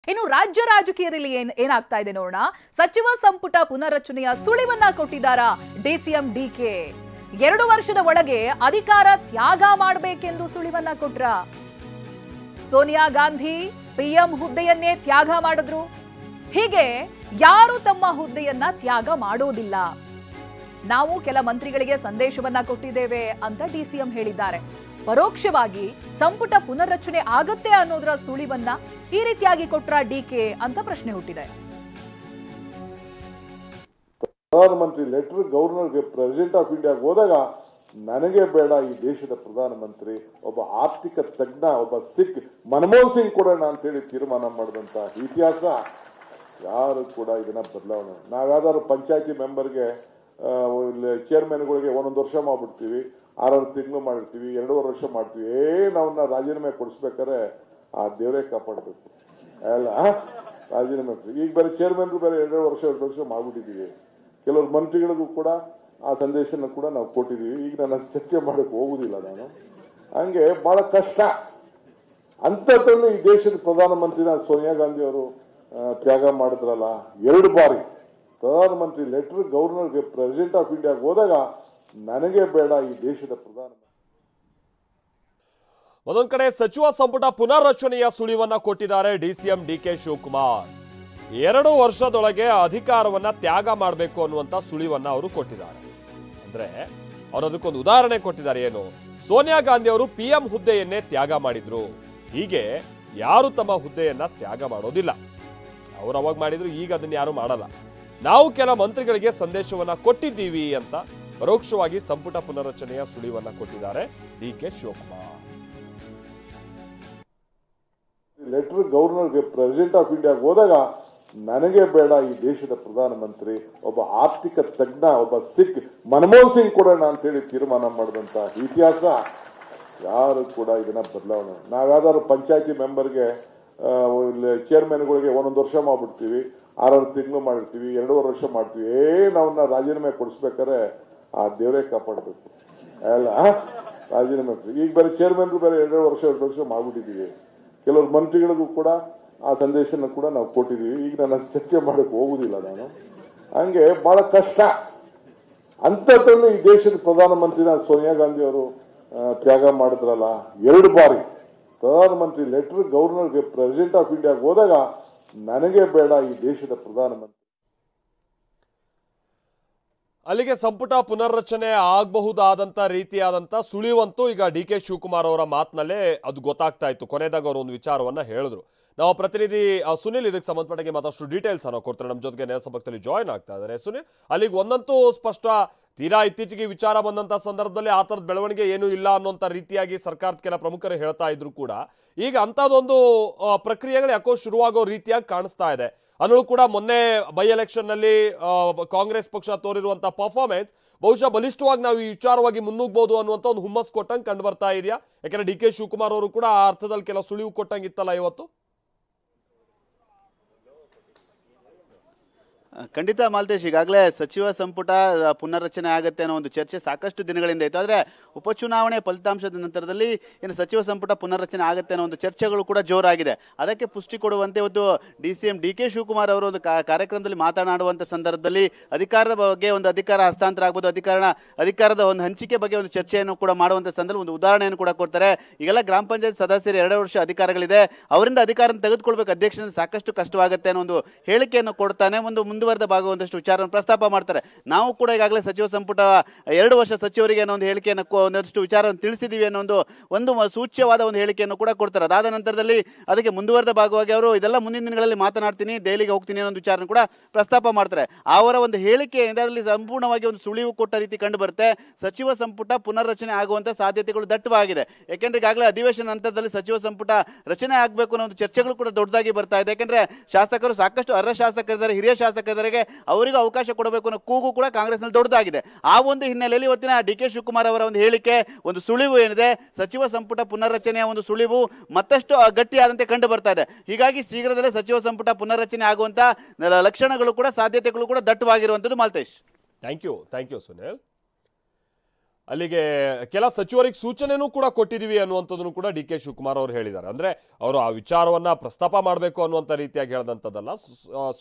ಇನ್ನು ರಾಜ್ಯ ರಾಜಕೀಯದಲ್ಲಿ ಏನಾಗ್ತಾ ಇದೆ ನೋಡೋಣ. ಸಚಿವ ಸಂಪುಟ ಪುನರ್ರಚನೆಯ ಸುಳಿವನ್ನ ಕೊಟ್ಟಿದ್ದಾರಾ ಡಿಸಿಎಂ ಡಿಕೆ. 2 ವರ್ಷದ ಒಳಗೆ ಅಧಿಕಾರ ತ್ಯಾಗ ಮಾಡಬೇಕೆಂದು ಸುಳಿವನ್ನ ಕೊಟ್ರ. ಸೋನಿಯಾ ಗಾಂಧಿ ಪಿಎಂ ಹುದ್ದೆಯನ್ನೇ ತ್ಯಾಗ ಮಾಡಿದ್ರು. ಹೀಗೆ ಯಾರು ತಮ್ಮ ಹುದ್ದೆಯನ್ನ ತ್ಯಾಗ ಮಾಡೋದಿಲ್ಲ. ನಾವು ಕೆಲ ಮಂತ್ರಿಗಳಿಗೆ ಸಂದೇಶವನ್ನ ಕೊಟ್ಟಿದ್ದೇವೆ ಅಂತ ಡಿಸಿಎಂ ಹೇಳಿದ್ದಾರೆ. ಪರೋಕ್ಷವಾಗಿ ಸಂಪುಟ ಪುನರ್ರಚನೆ ಆಗತ್ತೆ ಅನ್ನೋದರ ಸುಳಿವನ್ನ ಈ ರೀತಿಯಾಗಿ ಕೊಟ್ರ ಡಿಕೆ ಅಂತ ಪ್ರಶ್ನೆ ಹುಟ್ಟಿದೆ. ಪ್ರಧಾನಮಂತ್ರಿ ಲೆಟರ್ ಗವರ್ನರ್ಗೆ ಪ್ರೆಸಿಡೆಂಟ್ ಆಫ್ ಇಂಡಿಯಾಗೆ ಹೋದಾಗ ನನಗೆ ಬೇಡ ಈ ದೇಶದ ಪ್ರಧಾನಮಂತ್ರಿ, ಒಬ್ಬ ಆರ್ಥಿಕ ತಜ್ಞ, ಒಬ್ಬ ಸಿಖ್ ಮನಮೋಹನ್ ಸಿಂಗ್ ಕೊಡೋಣ ಅಂತೇಳಿ ತೀರ್ಮಾನ ಮಾಡಿದಂತ ಇತಿಹಾಸ ಯಾರು ಕೂಡ ಇದನ್ನ ಬದಲಾವಣೆ. ನಾವ್ಯಾವ್ದಾದ್ರು ಪಂಚಾಯತಿ ಮೆಂಬರ್ಗೆ ಚೇರ್ಮನ್ಗಳಿಗೆ 1 ವರ್ಷ ಮಾಡ್ಬಿಡ್ತೀವಿ, 6 ತಿಂಗಳು ಮಾಡಿರ್ತೀವಿ, 2.5 ವರ್ಷ ಮಾಡ್ತೀವಿ. ನಾವನ್ನ ರಾಜೀನಾಮೆ ಕೊಡಿಸ್ಬೇಕಾದ್ರೆ ಆ ದೇವರೇ ಕಾಪಾಡಬೇಕು ಅಲ್ಲ. ರಾಜೀನಾಮೆ ಈಗ ಬೇರೆ ಚೇರ್ಮನ್ರು ಬೇರೆ 2 ವರ್ಷ ಮಾಡ್ಬಿಟ್ಟಿದ್ದೀವಿ. ಕೆಲವರು ಮಂತ್ರಿಗಳಿಗೂ ಕೂಡ ಆ ಸಂದೇಶನ ಕೂಡ ನಾವು ಕೊಟ್ಟಿದ್ದೀವಿ. ಈಗ ನಾನು ಚರ್ಚೆ ಮಾಡಕ್ಕೆ ಹೋಗುದಿಲ್ಲ ನಾನು. ಹಂಗೆ ಬಹಳ ಕಷ್ಟ. ಅಂಥದ್ರಲ್ಲಿ ಈ ದೇಶದ ಪ್ರಧಾನಮಂತ್ರಿನ ಸೋನಿಯಾ ಗಾಂಧಿ ಅವರು ತ್ಯಾಗ ಮಾಡಿದ್ರಲ್ಲ 2 ಬಾರಿ. ಪ್ರಧಾನಮಂತ್ರಿ ಲೆಟರ್ ಗವರ್ನರ್ಗೆ ಪ್ರೆಸಿಡೆಂಟ್ ಆಫ್ ಇಂಡಿಯಾಗೆ ಹೋದಾಗ ನನಗೆ ಬೇಡ ಈ ದೇಶದ ಪ್ರಧಾನಮಂತ್ರಿ. ಒಂದೊಂದ್ ಕಡೆ ಸಚಿವ ಸಂಪುಟ ಪುನರ್ರಚನೆಯ ಸುಳಿವನ್ನ ಕೊಟ್ಟಿದ್ದಾರೆ ಡಿಸಿಎಂ ಡಿಕೆ ಶಿವಕುಮಾರ್. 2 ವರ್ಷದೊಳಗೆ ಅಧಿಕಾರವನ್ನ ತ್ಯಾಗ ಮಾಡಬೇಕು ಅನ್ನುವಂತ ಸುಳಿವನ್ನ ಅವರು ಕೊಟ್ಟಿದ್ದಾರೆ. ಅಂದ್ರೆ ಅವರು ಅದಕ್ಕೊಂದು ಉದಾಹರಣೆ ಕೊಟ್ಟಿದ್ದಾರೆ. ಏನು? ಸೋನಿಯಾ ಗಾಂಧಿ ಅವರು ಪಿಎಂ ಹುದ್ದೆಯನ್ನೇ ತ್ಯಾಗ ಮಾಡಿದ್ರು. ಹೀಗೆ ಯಾರು ತಮ್ಮ ಹುದ್ದೆಯನ್ನ ತ್ಯಾಗ ಮಾಡೋದಿಲ್ಲ. ಅವ್ರು ಅವಾಗ ಮಾಡಿದ್ರು, ಈಗ ಅದನ್ನ ಯಾರು ಮಾಡಲ್ಲ. ನಾವು ಕೆಲ ಮಂತ್ರಿಗಳಿಗೆ ಸಂದೇಶವನ್ನ ಕೊಟ್ಟಿದ್ದೀವಿ ಅಂತ ಪರೋಕ್ಷವಾಗಿ ಸಂಪುಟ ಪುನರ್ರಚನೆಯ ಸುಳಿವನ್ನ ಕೊಟ್ಟಿದ್ದಾರೆ ಡಿಕೆ ಶಿವಕುಮಾರ್. ಲೆಟರ್ ಗವರ್ನರ್ಗೆ ಪ್ರೆಸಿಡೆಂಟ್ ಆಫ್ ಇಂಡಿಯಾಗೆ ಹೋದಾಗ ನನಗೆ ಬೇಡ ಈ ದೇಶದ ಪ್ರಧಾನಮಂತ್ರಿ, ಒಬ್ಬ ಆರ್ಥಿಕ ತಜ್ಞ, ಒಬ್ಬ ಸಿಖ್ ಮನಮೋಹನ್ ಸಿಂಗ್ ಕೊಡೋಣ ಅಂತೇಳಿ ತೀರ್ಮಾನ ಮಾಡಿದಂತ ಇತಿಹಾಸ ಯಾರು ಕೂಡ ಇದನ್ನ ಬದಲಾವಣೆ. ನಾವ್ಯಾವ್ದಾದ್ರು ಪಂಚಾಯತಿ ಮೆಂಬರ್ಗೆ ಚೇರ್ಮನ್ಗಳಿಗೆ 1 ವರ್ಷ ಮಾಡ್ಬಿಡ್ತೀವಿ, 6 ತಿಂಗಳು ಮಾಡಿರ್ತೀವಿ, 2.5 ವರ್ಷ ಮಾಡ್ತೀವಿ. ನಾವನ್ನ ರಾಜೀನಾಮೆ ಕೊಡಿಸ್ಬೇಕಾದ್ರೆ ಆ ದೇವರೇ ಕಾಪಾಡಬೇಕು ಅಲ್ಲ. ರಾಜೀನಾಮೆ ಈಗ ಬೇರೆ ಚೇರ್ಮನ್ರು ಬೇರೆ 2 ವರ್ಷ ಮಾಡ್ಬಿಟ್ಟಿದ್ದೀವಿ. ಕೆಲವರು ಮಂತ್ರಿಗಳಿಗೂ ಕೂಡ ಆ ಸಂದೇಶನ ಕೂಡ ನಾವು ಕೊಟ್ಟಿದ್ದೀವಿ. ಈಗ ನಾನು ಚರ್ಚೆ ಮಾಡಕ್ಕೆ ಹೋಗುದಿಲ್ಲ ನಾನು. ಹಂಗೆ ಬಹಳ ಕಷ್ಟ. ಅಂಥದ್ರಲ್ಲಿ ಈ ದೇಶದ ಪ್ರಧಾನಮಂತ್ರಿನ ಸೋನಿಯಾ ಗಾಂಧಿ ಅವರು ತ್ಯಾಗ ಮಾಡಿದ್ರಲ್ಲ 2 ಬಾರಿ. ಪ್ರಧಾನಮಂತ್ರಿ ಲೆಟರ್ ಗವರ್ನರ್ಗೆ ಪ್ರೆಸಿಡೆಂಟ್ ಆಫ್ ಇಂಡಿಯಾಗೆ ಹೋದಾಗ ನನಗೆ ಬೇಡ ಈ ದೇಶದ ಪ್ರಧಾನಮಂತ್ರಿ. ಅಲ್ಲಿಗೆ ಸಂಪುಟ ಪುನರ್ರಚನೆ ಆಗಬಹುದಾದಂತ ರೀತಿಯಾದಂತ ಸುಳಿವಂತೂ ಈಗ ಡಿಕೆ ಶಿವಕುಮಾರ್ ಅವರ ಮಾತಿನಲ್ಲೇ ಅದು ಗೊತ್ತಾಗ್ತಾ ಇತ್ತು. ಕೊನೆದಾಗ ಅವರು ಒಂದು ವಿಚಾರವನ್ನ ಹೇಳಿದ್ರು. ನಾವು ಪ್ರತಿನಿಧಿ ಸುನಿಲ್ ಇದಕ್ಕೆ ಸಂಬಂಧಪಟ್ಟಾಗಿ ಮತ್ತಷ್ಟು ಡೀಟೇಲ್ಸ್ ಅನ್ನು ಕೊಡ್ತಾರೆ. ನಮ್ಮ ಜೊತೆಗೆ ನೇರ ಸಂಪರ್ಕದಲ್ಲಿ ಜಾಯ್ನ್ ಆಗ್ತಾ ಇದ್ದಾರೆ ಸುನಿಲ್. ಅಲ್ಲಿಗೆ ಒಂದಂತೂ ಸ್ಪಷ್ಟ, ತೀರಾ ಇತ್ತೀಚೆಗೆ ವಿಚಾರ ಬಂದಂತ ಸಂದರ್ಭದಲ್ಲಿ ಆ ಥರದ ಬೆಳವಣಿಗೆ ಏನೂ ಇಲ್ಲ ಅನ್ನುವಂಥ ರೀತಿಯಾಗಿ ಸರ್ಕಾರದ ಕೆಲ ಪ್ರಮುಖರು ಹೇಳ್ತಾ ಇದ್ರು ಕೂಡ ಈಗ ಅಂಥದ್ದೊಂದು ಪ್ರಕ್ರಿಯೆಗಳು ಯಾಕೋ ಶುರುವಾಗೋ ರೀತಿಯಾಗಿ ಕಾಣಿಸ್ತಾ ಇದೆ. ಅನ್ನೋಳು ಕೂಡ ಮೊನ್ನೆ ಬೈ ಎಲೆಕ್ಷನ್ ನಲ್ಲಿ ಕಾಂಗ್ರೆಸ್ ಪಕ್ಷ ತೋರಿರುವಂತ ಪರ್ಫಾರ್ಮೆನ್ಸ್ ಬಹುಶಃ ಬಲಿಷ್ಠವಾಗಿ ನಾವು ಈ ವಿಚಾರವಾಗಿ ಮುನ್ನುಗ್ಬಹುದು ಅನ್ನುವಂಥ ಒಂದು ಹುಮ್ಮಸ್ ಕೊಟ್ಟಂಗೆ ಕಂಡು ಬರ್ತಾ ಇದೆಯಾ? ಯಾಕಂದ್ರೆ ಡಿ ಕೆ ಶಿವಕುಮಾರ್ ಅವರು ಕೂಡ ಆ ಅರ್ಥದಲ್ಲಿ ಕೆಲ ಸುಳಿವು ಕೊಟ್ಟಂಗಿತ್ತಲ್ಲ ಇವತ್ತು. ಖಂಡಿತ ಮಾಲ್ತೇಶ್, ಈಗಾಗಲೇ ಸಚಿವ ಸಂಪುಟ ಪುನರ್ರಚನೆ ಆಗುತ್ತೆ ಅನ್ನೋ ಒಂದು ಚರ್ಚೆ ಸಾಕಷ್ಟು ದಿನಗಳಿಂದ ಇತ್ತು. ಆದರೆ ಉಪಚುನಾವಣೆ ಫಲಿತಾಂಶದ ನಂತರದಲ್ಲಿ ಏನು ಸಚಿವ ಸಂಪುಟ ಪುನರ್ರಚನೆ ಆಗುತ್ತೆ ಅನ್ನೋ ಒಂದು ಚರ್ಚೆಗಳು ಕೂಡ ಜೋರಾಗಿದೆ. ಅದಕ್ಕೆ ಪುಷ್ಟಿ ಕೊಡುವಂತೆ ಇವತ್ತು ಡಿಸಿಎಂ ಡಿಕೆ ಶಿವಕುಮಾರ್ ಅವರು ಒಂದು ಕಾರ್ಯಕ್ರಮದಲ್ಲಿ ಮಾತನಾಡುವಂಥ ಸಂದರ್ಭದಲ್ಲಿ ಅಧಿಕಾರದ ಬಗ್ಗೆ ಒಂದು ಅಧಿಕಾರ ಹಸ್ತಾಂತರ ಆಗ್ಬೋದು, ಅಧಿಕಾರದ ಒಂದು ಹಂಚಿಕೆ ಬಗ್ಗೆ ಒಂದು ಚರ್ಚೆಯನ್ನು ಕೂಡ ಮಾಡುವಂಥ ಸಂದರ್ಭ ಒಂದು ಉದಾಹರಣೆಯನ್ನು ಕೂಡ ಕೊಡ್ತಾರೆ. ಈಗೆಲ್ಲ ಗ್ರಾಮ ಪಂಚಾಯತ್ ಸದಸ್ಯರು 2 ವರ್ಷ ಅಧಿಕಾರಗಳಿದೆ, ಅವರಿಂದ ಅಧಿಕಾರ ತೆಗೆದುಕೊಳ್ಬೇಕು ಅಧ್ಯಕ್ಷನ ಸಾಕಷ್ಟು ಕಷ್ಟವಾಗುತ್ತೆ ಅನ್ನೋ ಒಂದು ಹೇಳಿಕೆಯನ್ನು ಕೊಡ್ತಾನೆ. ಒಂದು ಮುಂದುವರೆದ ಭಾಗ ಒಂದಷ್ಟು ವಿಚಾರವನ್ನು ಪ್ರಸ್ತಾಪ ಮಾಡ್ತಾರೆ. ನಾವು ಕೂಡ ಈಗಾಗಲೇ ಸಚಿವ ಸಂಪುಟ 2 ವರ್ಷ ಸಚಿವರಿಗೆ ಅನ್ನೋ ಒಂದು ಹೇಳಿಕೆಯನ್ನು ಒಂದಷ್ಟು ವಿಚಾರವನ್ನು ತಿಳಿಸಿದ್ದೀವಿ ಅನ್ನೋ ಒಂದು ಸೂಚ್ಯವಾದ ಒಂದು ಹೇಳಿಕೆಯನ್ನು ಕೂಡ ಕೊಡ್ತಾರೆ. ಅದಾದ ನಂತರದಲ್ಲಿ ಅದಕ್ಕೆ ಮುಂದುವರೆದ ಭಾಗವಾಗಿ ಅವರು ಇದೆಲ್ಲ ಮುಂದಿನ ದಿನಗಳಲ್ಲಿ ಮಾತನಾಡ್ತೀನಿ, ದೆಹಲಿಗೆ ಹೋಗ್ತೀನಿ ಅನ್ನೋ ಒಂದು ವಿಚಾರ ಕೂಡ ಪ್ರಸ್ತಾಪ ಮಾಡ್ತಾರೆ. ಅವರ ಒಂದು ಹೇಳಿಕೆ ಇದರಲ್ಲಿ ಸಂಪೂರ್ಣವಾಗಿ ಒಂದು ಸುಳಿವು ಕೊಟ್ಟ ರೀತಿ ಕಂಡು ಬರುತ್ತೆ. ಸಚಿವ ಸಂಪುಟ ಪುನರ್ರಚನೆ ಆಗುವಂತ ಸಾಧ್ಯತೆಗಳು ದಟ್ಟವಾಗಿದೆ. ಯಾಕೆಂದ್ರೆ ಈಗಾಗಲೇ ಅಧಿವೇಶನ ಹಂತದಲ್ಲಿ ಸಚಿವ ಸಂಪುಟ ರಚನೆ ಆಗಬೇಕು ಅನ್ನೋ ಒಂದು ಚರ್ಚೆಗಳು ಕೂಡ ದೊಡ್ಡದಾಗಿ ಬರ್ತಾ ಇದೆ. ಯಾಕೆಂದ್ರೆ ಶಾಸಕರು ಸಾಕಷ್ಟು ಅರ್ಹ ಶಾಸಕರಿದ್ದಾರೆ, ಹಿರಿಯ ಶಾಸಕರಿಗೆ ಅವರಿಗೂ ಅವಕಾಶ ಕೊಡಬೇಕು ಅನ್ನೋ ಕೂಗು ಕೂಡ ಕಾಂಗ್ರೆಸ್ನಲ್ಲಿ ದೊಡ್ಡದಾಗಿದೆ. ಆ ಒಂದು ಹಿನ್ನೆಲೆಯಲ್ಲಿ ಇವತ್ತಿನ ಡಿ ಕೆ ಶಿವಕುಮಾರ್ ಅವರ ಒಂದು ಹೇಳಿಕೆ, ಒಂದು ಸುಳಿವು ಏನಿದೆ, ಸಚಿವ ಸಂಪುಟ ಪುನರ್ರಚನೆಯ ಒಂದು ಸುಳಿವು ಮತ್ತಷ್ಟು ಗಟ್ಟಿಯಾದಂತೆ ಕಂಡು ಬರ್ತಾ ಇದೆ. ಹೀಗಾಗಿ ಶೀಘ್ರದಲ್ಲೇ ಸಚಿವ ಸಂಪುಟ ಪುನರ್ರಚನೆ ಆಗುವಂತ ಲಕ್ಷಣಗಳು ಕೂಡ ಸಾಧ್ಯತೆಗಳು ಕೂಡ ದಟ್ಟವಾಗಿರುವಂತದ್ದು. Malthesh, thank you Sunil. ಅಲ್ಲಿಗೆ ಕೆಲ ಸಚಿವರಿಗೆ ಸೂಚನೆನೂ ಕೂಡ ಕೊಟ್ಟಿದ್ದೀವಿ ಅನ್ನುವಂಥದ್ದನ್ನು ಕೂಡ ಡಿ ಕೆ ಶಿವಕುಮಾರ್ ಅವರು ಹೇಳಿದ್ದಾರೆ. ಅಂದ್ರೆ ಅವರು ಆ ವಿಚಾರವನ್ನ ಪ್ರಸ್ತಾಪ ಮಾಡಬೇಕು ಅನ್ನುವಂಥ ರೀತಿಯಾಗಿ ಹೇಳಿದಂಥದ್ದಲ್ಲ.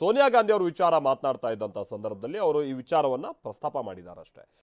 ಸೋನಿಯಾ ಗಾಂಧಿ ಅವರು ವಿಚಾರ ಮಾತನಾಡ್ತಾ ಇದ್ದಂಥ ಸಂದರ್ಭದಲ್ಲಿ ಅವರು ಈ ವಿಚಾರವನ್ನ ಪ್ರಸ್ತಾಪ ಮಾಡಿದ್ದಾರೆ ಅಷ್ಟೇ.